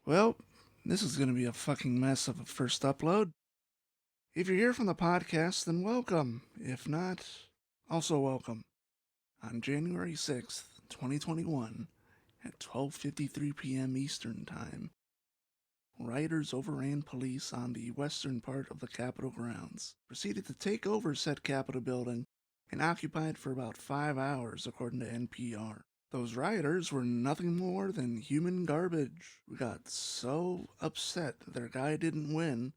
Well, this is going to be a fucking mess of a first upload. If you're here from the podcast, then welcome. If not, also welcome. On January 6th, 2021, at 12:53 p.m. Eastern Time, rioters overran police on the western part of the Capitol grounds, proceeded to take over said Capitol building, and occupied for about 5 hours, according to NPR. Those rioters were nothing more than human garbage who got so upset that their guy didn't win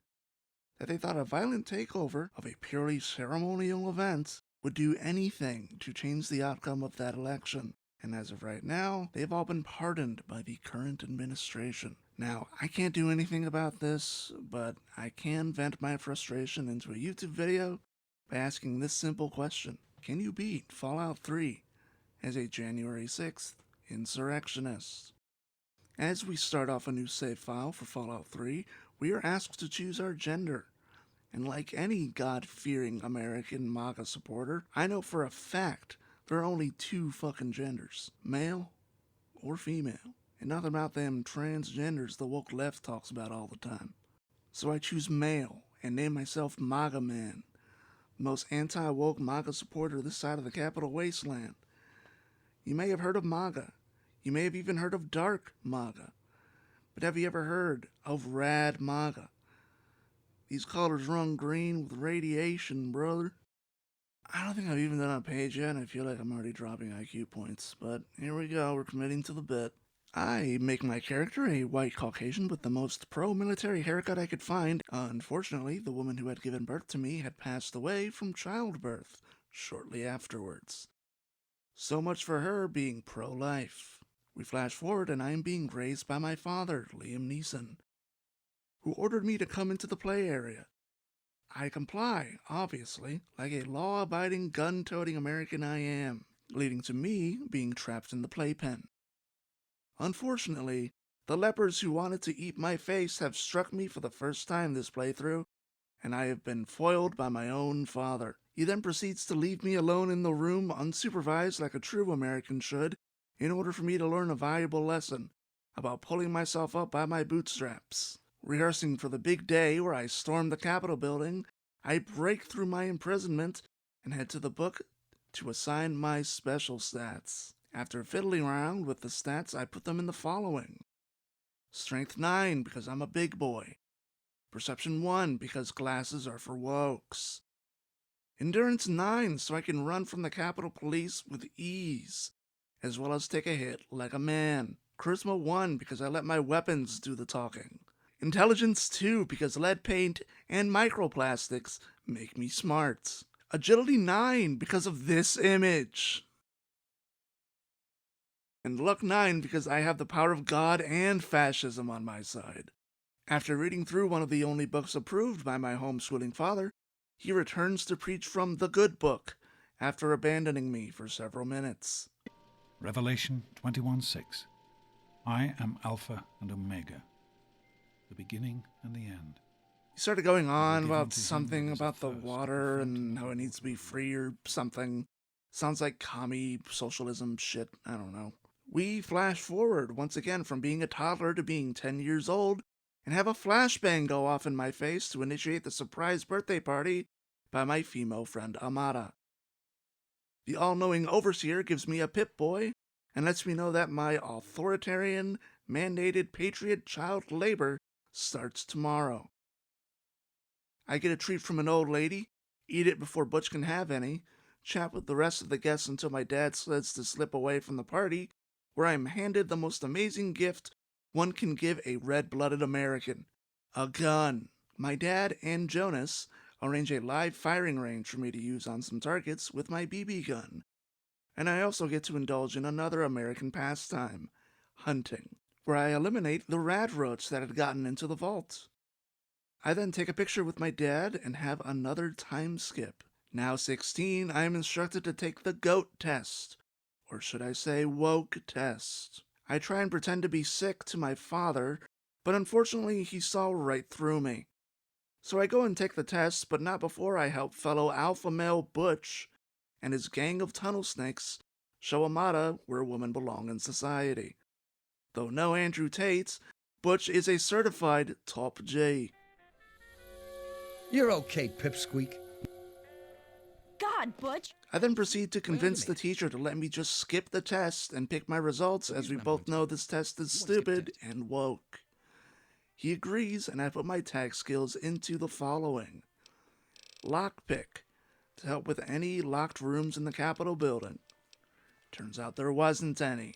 that they thought a violent takeover of a purely ceremonial event would do anything to change the outcome of that election. And as of right now, they've all been pardoned by the current administration. Now, I can't do anything about this, but I can vent my frustration into a YouTube video by asking this simple question. Can you beat Fallout 3 as a January 6th insurrectionist? As we start off a new save file for Fallout 3, we are asked to choose our gender. And like any God-fearing American MAGA supporter, I know for a fact there are only two fucking genders, male or female. And nothing about them transgenders the woke left talks about all the time. So I choose male and name myself MAGA Man, the most anti-woke MAGA supporter this side of the Capitol Wasteland. You may have heard of MAGA. You may have even heard of Dark MAGA. But have you ever heard of Rad MAGA? These colors run green with radiation, brother. I don't think I've even done a page yet, and I feel like I'm already dropping IQ points. But here we go, we're committing to the bit. I make my character a white Caucasian with the most pro-military haircut I could find. Unfortunately, the woman who had given birth to me had passed away from childbirth shortly afterwards. So much for her being pro-life. We flash forward and I am being raised by my father, Liam Neeson, who ordered me to come into the play area. I comply, obviously, like a law-abiding, gun-toting American I am, leading to me being trapped in the playpen. Unfortunately, the lepers who wanted to eat my face have struck me for the first time this playthrough, and I have been foiled by my own father. He then proceeds to leave me alone in the room unsupervised like a true American should, in order for me to learn a valuable lesson about pulling myself up by my bootstraps. Rehearsing for the big day where I storm the Capitol building, I break through my imprisonment and head to the book to assign my special stats. After fiddling around with the stats, I put them in the following. Strength 9 because I'm a big boy. Perception 1 because glasses are for wokes. Endurance 9 so I can run from the Capitol Police with ease, as well as take a hit like a man. Charisma 1 because I let my weapons do the talking. Intelligence 2 because lead paint and microplastics make me smart. Agility 9 because of this image. And luck 9 because I have the power of God and fascism on my side. After reading through one of the only books approved by my homeschooling father, he returns to preach from the good book after abandoning me for several minutes. Revelation 21:6. I am Alpha and Omega, the beginning and the end. He started going on about something about the water and how it needs to be free or something. Sounds like commie socialism shit, I don't know. We flash forward once again from being a toddler to being 10 years old and have a flashbang go off in my face to initiate the surprise birthday party by my female friend Amada. The all-knowing overseer gives me a Pip-Boy and lets me know that my authoritarian, mandated patriot child labor starts tomorrow. I get a treat from an old lady, eat it before Butch can have any, chat with the rest of the guests until my dad sleds to slip away from the party, where I am handed the most amazing gift one can give a red-blooded American: a gun. My dad and Jonas arrange a live firing range for me to use on some targets with my BB gun. And I also get to indulge in another American pastime, hunting, where I eliminate the rad roach that had gotten into the vault. I then take a picture with my dad and have another time skip. Now 16, I am instructed to take the GOAT test, or should I say woke test. I try and pretend to be sick to my father, but unfortunately he saw right through me. So I go and take the test, but not before I help fellow alpha male Butch and his gang of tunnel snakes show Amada where women belong in society. Though no Andrew Tates, Butch is a certified top J. You're okay, Pipsqueak. God, Butch. I then proceed to convince the teacher to let me just skip the test and pick my results, as we both know this test is stupid and woke. He agrees, and I put my tag skills into the following. Lockpick, to help with any locked rooms in the Capitol building. Turns out there wasn't any.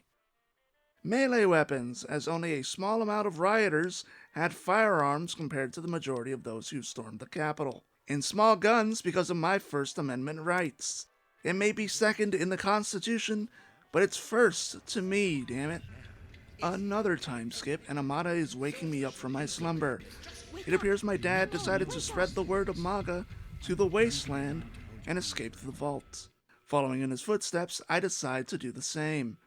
Melee weapons, as only a small amount of rioters had firearms compared to the majority of those who stormed the Capitol. And small guns because of my First Amendment rights. It may be second in the Constitution, but it's first to me, damn it. Another time skip, and Amada is waking me up from my slumber. It appears my dad decided to spread the word of MAGA to the wasteland and escape the vault. Following in his footsteps, I decide to do the same.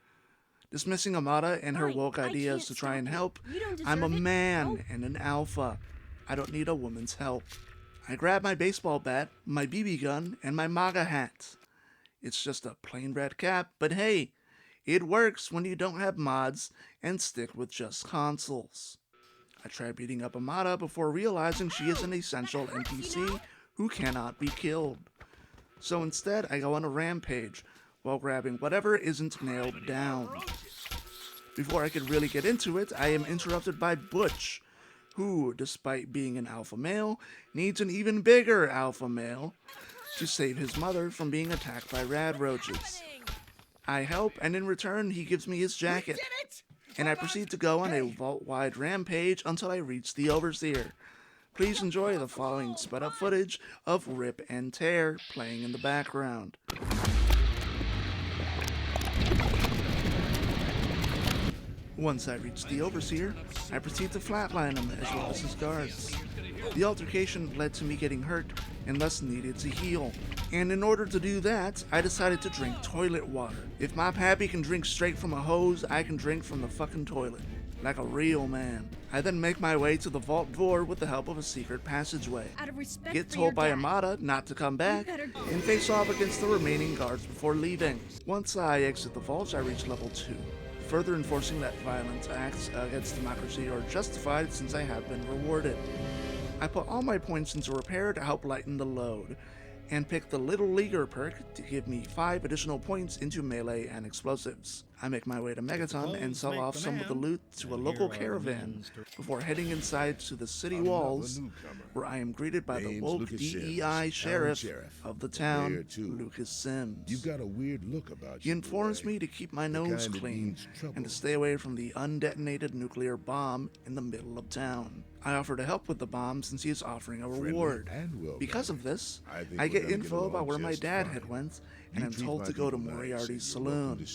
Dismissing Amada and her woke ideas to try and help, I'm a man and an alpha. I don't need a woman's help. I grab my baseball bat, my BB gun, and my MAGA hat. It's just a plain red cap, but hey, it works when you don't have mods and stick with just consoles. I try beating up Amada before realizing she is an essential NPC who cannot be killed. So instead, I go on a rampage while grabbing whatever isn't nailed down. Before I could really get into it, I am interrupted by Butch, who, despite being an alpha male, needs an even bigger alpha male to save his mother from being attacked by rad roaches. I help, and in return, he gives me his jacket. And I proceed to go on a vault-wide rampage until I reach the Overseer. Please enjoy the following sped-up footage of Rip and Tear playing in the background. Once I reach the Overseer, I proceed to flatline him as well as his guards. The altercation led to me getting hurt and thus needed to heal. And in order to do that, I decided to drink toilet water. If my pappy can drink straight from a hose, I can drink from the fucking toilet. Like a real man. I then make my way to the vault door with the help of a secret passageway. Get told by Amada not to come back, and face off against the remaining guards before leaving. Once I exit the vault, I reach level 2. Further enforcing that violent acts against democracy are justified since I have been rewarded. I put all my points into repair to help lighten the load, and pick the Little Leaguer perk to give me 5 additional points into melee and explosives. I make my way to Megaton and sell off some of the loot to a local caravan before heading inside to the city walls, where I am greeted by the woke DEI sheriff of the town, Lucas Sims. You've got a weird look about you. He informs me to keep my nose clean and to stay away from the undetonated nuclear bomb in the middle of town. I offer to help with the bomb since he is offering a reward. Because of this, I get info about where my dad had went, and I'm told to go to Moriarty's saloon,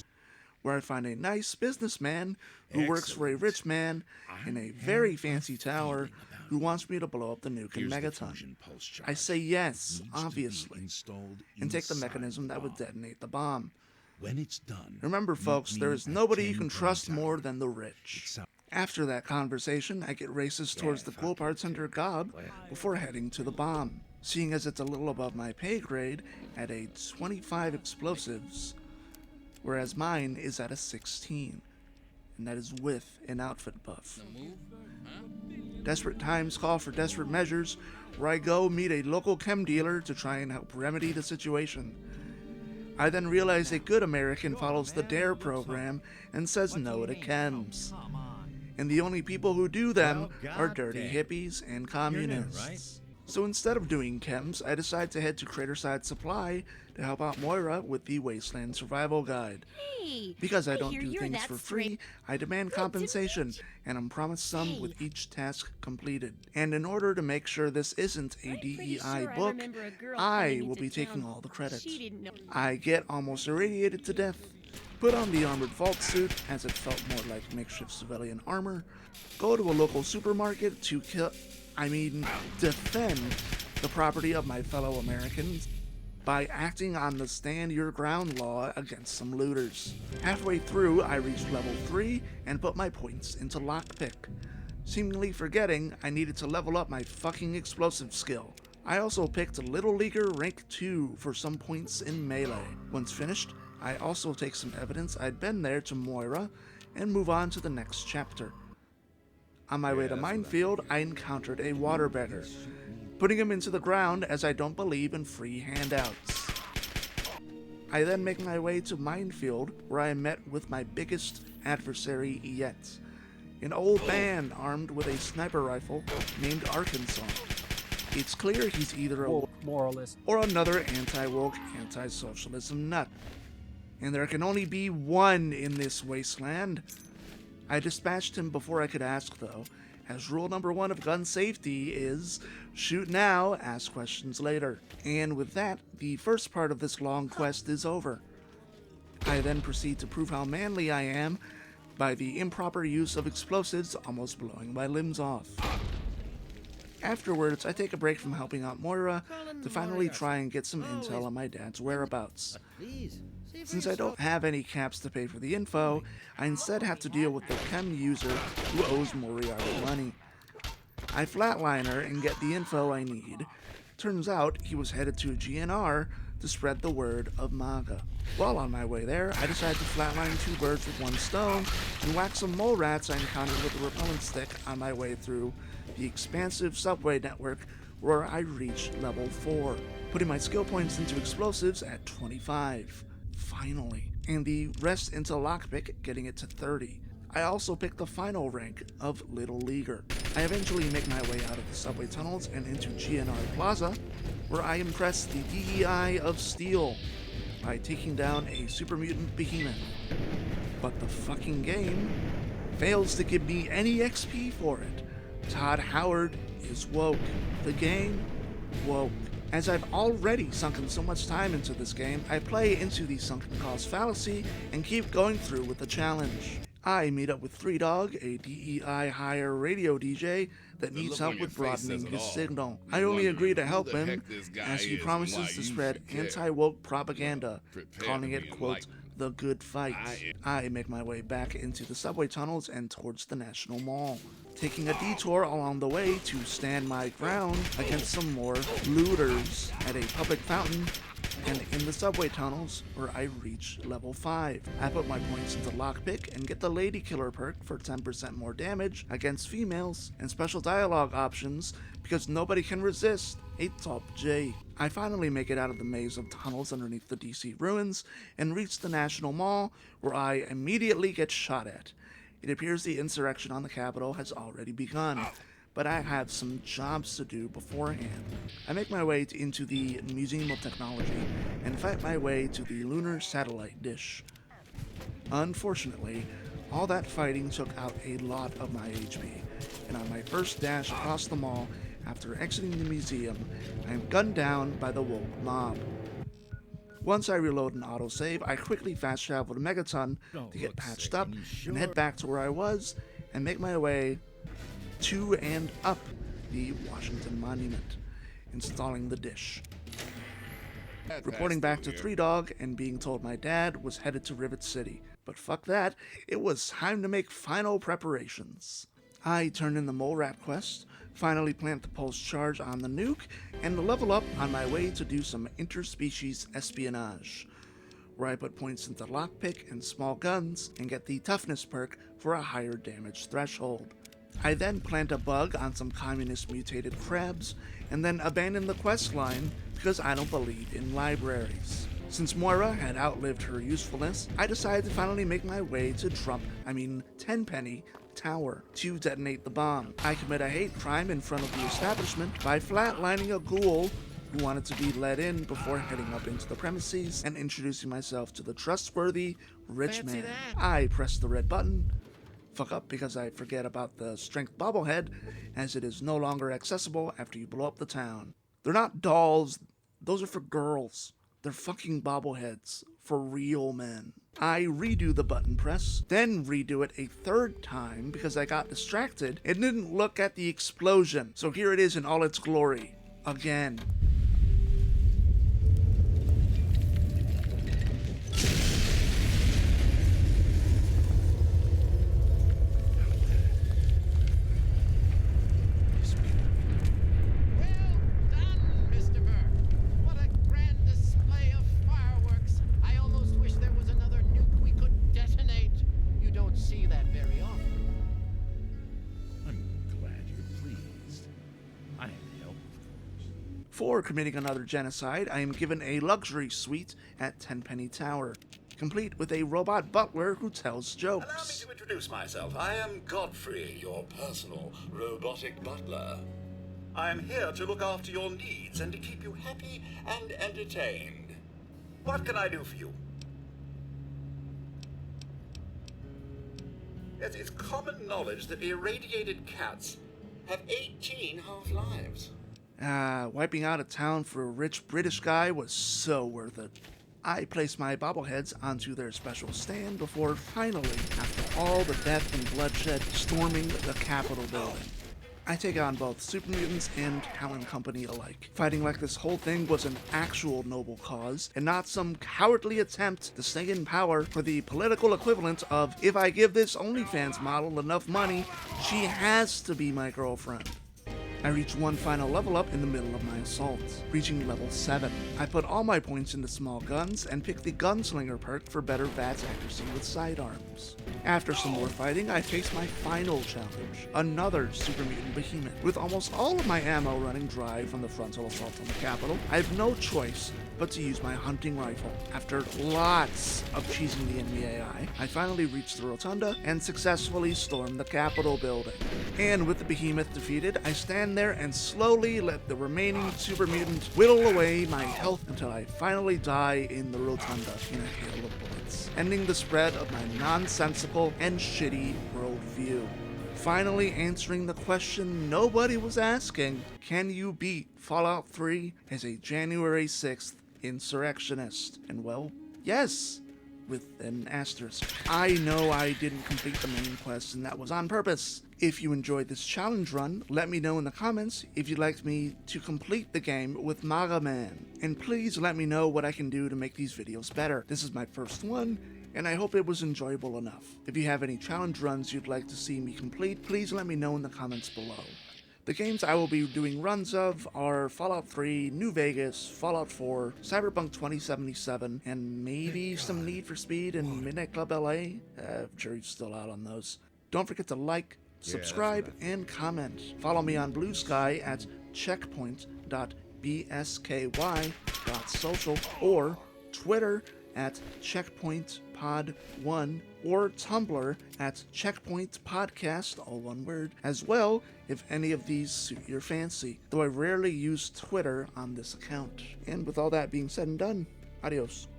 where I find a nice businessman who works for a rich man in a very fancy tower who wants me to blow up the nuke in Megaton. I say yes, obviously, and take the mechanism that would detonate the bomb. When it's done, remember, folks, there is nobody you can trust more than the rich. After that conversation, I get racist towards the cool bartender Gob before heading to the bomb. Seeing as it's a little above my pay grade at a 25 explosives, whereas mine is at a 16, and that is with an outfit buff. Desperate times call for desperate measures, where I go meet a local chem dealer to try and help remedy the situation. I then realize a good American follows the DARE program and says no to chems. And the only people who do them are dirty hippies and communists. So instead of doing chems, I decide to head to Craterside Supply to help out Moira with the Wasteland Survival Guide. Because I don't do things for free, I demand compensation, and I'm promised some with each task completed. And in order to make sure this isn't a DEI book, I will be taking all the credit. I get almost irradiated to death, put on the armored vault suit as it felt more like makeshift civilian armor, go to a local supermarket to defend the property of my fellow Americans by acting on the stand your ground law against some looters. Halfway through, I reached level 3 and put my points into lockpick, seemingly forgetting I needed to level up my fucking explosive skill. I also picked Little Leaguer rank 2 for some points in melee. Once finished, I also take some evidence I'd been there to Moira and move on to the next chapter. On my way to Minefield, I encountered a waterbender, putting him into the ground as I don't believe in free handouts. I then make my way to Minefield, where I met with my biggest adversary yet, an old man armed with a sniper rifle named Arkansas. It's clear he's either a moralist or another anti-woke, anti-socialism nut. And there can only be one in this wasteland. I dispatched him before I could ask, though, as rule number 1 of gun safety is shoot now, ask questions later. And with that, the first part of this long quest is over. I then proceed to prove how manly I am by the improper use of explosives almost blowing my limbs off. Afterwards, I take a break from helping out Moira to finally try and get some intel on my dad's whereabouts. Since I don't have any caps to pay for the info, I instead have to deal with the chem user who owes Moriarty money. I flatline her and get the info I need. Turns out he was headed to a GNR to spread the word of MAGA. While on my way there, I decide to flatline 2 birds with 1 stone and whack some mole rats I encountered with a repellent stick on my way through the expansive subway network where I reach level 4, putting my skill points into explosives at 25. Finally. And the rest into lockpick, getting it to 30. I also picked the final rank of Little Leaguer. I eventually make my way out of the subway tunnels and into GNR Plaza, where I impress the DEI of Steel by taking down a super mutant behemoth. But the fucking game fails to give me any XP for it. Todd Howard is woke. The game, woke. As I've already sunken so much time into this game, I play into the sunken cost fallacy and keep going through with the challenge. I meet up with 3 Dog, a DEI hire radio DJ that needs help with broadening his signal. I only agree to help him as he promises to spread anti-woke propaganda, calling it, quote, the good fight. I make my way back into the subway tunnels and towards the National Mall, taking a detour along the way to stand my ground against some more looters at a public fountain and in the subway tunnels where I reach level 5. I put my points into lockpick and get the Lady Killer perk for 10% more damage against females and special dialogue options because nobody can resist a top J. I finally make it out of the maze of tunnels underneath the DC ruins and reach the National Mall where I immediately get shot at. It appears the insurrection on the Capitol has already begun, but I have some jobs to do beforehand. I make my way into the Museum of Technology and fight my way to the lunar satellite dish. Unfortunately, all that fighting took out a lot of my HP, and on my first dash across the mall after exiting the museum, I am gunned down by the woke mob. Once I reload an autosave, I quickly fast travel to Megaton to get patched up and head back to where I was and make my way to and up the Washington Monument, installing the dish. Reporting back to 3 Dog and being told my dad was headed to Rivet City. But fuck that, it was time to make final preparations. I turn in the mole rat quest, finally plant the pulse charge on the nuke, and level up on my way to do some interspecies espionage, where I put points into lockpick and small guns and get the toughness perk for a higher damage threshold. I then plant a bug on some communist mutated crabs, and then abandon the quest line because I don't believe in libraries. Since Moira had outlived her usefulness, I decided to finally make my way to Tenpenny Tower to detonate the bomb. I commit a hate crime in front of the establishment by flatlining a ghoul who wanted to be let in before heading up into the premises and introducing myself to the trustworthy rich man. I press the red button, fuck up because I forget about the strength bobblehead, as it is no longer accessible after you blow up the town. They're not dolls, those are for girls. They're fucking bobbleheads for real men. I redo the button press, then redo it a 3rd time because I got distracted and didn't look at the explosion. So here it is in all its glory. Again. Before committing another genocide, I am given a luxury suite at Tenpenny Tower, complete with a robot butler who tells Allow me jokes. to introduce myself. I am Godfrey, your personal robotic butler. I am here to look after your needs and to keep you happy and entertained. What can I do for you? Yes, it's common knowledge that irradiated cats have 18 half-lives. Wiping out a town for a rich British guy was so worth it. I placed my bobbleheads onto their special stand before finally, after all the death and bloodshed, storming the Capitol building. I take on both super mutants and Talon Company alike, fighting like this whole thing was an actual noble cause, and not some cowardly attempt to stay in power for the political equivalent of, if I give this OnlyFans model enough money, she has to be my girlfriend. I reach one final level up in the middle of my assault, reaching level 7. I put all my points into small guns and pick the Gunslinger perk for better VATS accuracy with sidearms. After some more fighting, I face my final challenge, another Super Mutant Behemoth. With almost all of my ammo running dry from the frontal assault on the Capitol, I have no choice but to use my hunting rifle. After lots of cheesing the enemy AI, I finally reach the rotunda and successfully storm the Capitol building. And with the behemoth defeated, I stand there and slowly let the remaining super mutant whittle away my health until I finally die in the rotunda in a hail of bullets, ending the spread of my nonsensical and shitty worldview. Finally answering the question nobody was asking, can you beat Fallout 3 as a January 6th insurrectionist? And well, yes, with an asterisk. I know I didn't complete the main quest, and that was on purpose. If you enjoyed this challenge run, let me know in the comments if you'd like me to complete the game with Maga Man. And please let me know what I can do to make these videos better. This is my first one, and I hope it was enjoyable enough. If you have any challenge runs you'd like to see me complete, please let me know in the comments below. The games I will be doing runs of are Fallout 3, New Vegas, Fallout 4, Cyberpunk 2077, and maybe some Need for Speed and Midnight Club LA. Jury's still out on those. Don't forget to like, subscribe, and comment. Follow me on Blue Sky at checkpoint.bsky.social or Twitter at checkpointpod1 or Tumblr at checkpointpodcast, all one word, as well if any of these suit your fancy, though I rarely use Twitter on this account. And with all that being said and done, adios.